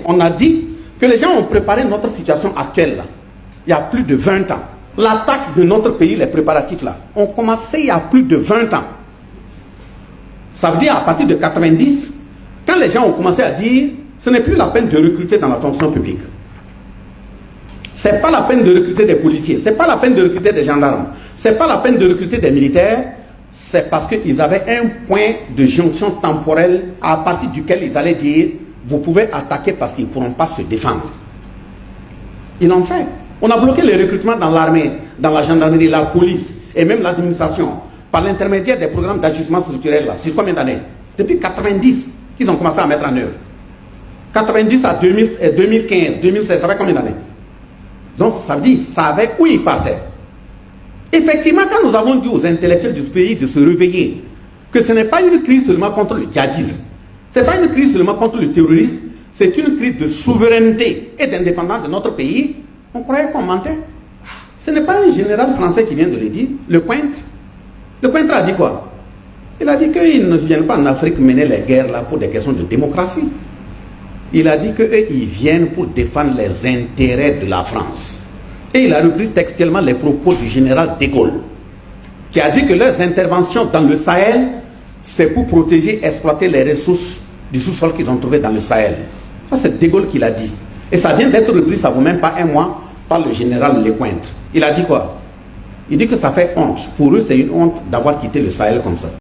On a dit que les gens ont préparé notre situation actuelle là, il y a plus de 20 ans. L'attaque de notre pays, les préparatifs là, ont commencé il y a plus de 20 ans. Ça veut dire à partir de 90, quand les gens ont commencé à dire ce n'est plus la peine de recruter dans la fonction publique. C'est pas la peine de recruter des policiers, c'est pas la peine de recruter des gendarmes, c'est pas la peine de recruter des militaires, c'est parce qu'ils avaient un point de jonction temporelle à partir duquel ils allaient dire vous pouvez attaquer parce qu'ils ne pourront pas se défendre. Ils l'ont fait. On a bloqué les recrutements dans l'armée, dans la gendarmerie, la police et même l'administration par l'intermédiaire des programmes d'ajustement structurel là. C'est combien d'années? Depuis 90 qu'ils ont commencé à mettre en œuvre. 90 à 2015, 2016, ça fait combien d'années? Donc ça veut dire, ils savaient où ils partaient. Effectivement, quand nous avons dit aux intellectuels du pays de se réveiller, que ce n'est pas une crise seulement contre le djihadisme, ce n'est pas une crise seulement contre le terrorisme, c'est une crise de souveraineté et d'indépendance de notre pays, on croyait qu'on mentait. Ce n'est pas un général français qui vient de le dire, Lecointre. Lecointre a dit quoi? Il a dit qu'ils ne viennent pas en Afrique mener les guerres là pour des questions de démocratie. Il a dit qu'eux, ils viennent pour défendre les intérêts de la France. Et il a repris textuellement les propos du général de Gaulle, qui a dit que leurs interventions dans le Sahel, c'est pour protéger, exploiter les ressources du sous-sol qu'ils ont trouvé dans le Sahel. Ça, c'est de Gaulle qui l'a dit. Et ça vient d'être repris, ça ne vaut même pas un mois, par le général Lecointre. Il a dit quoi? Il dit que ça fait honte. Pour eux, c'est une honte d'avoir quitté le Sahel comme ça.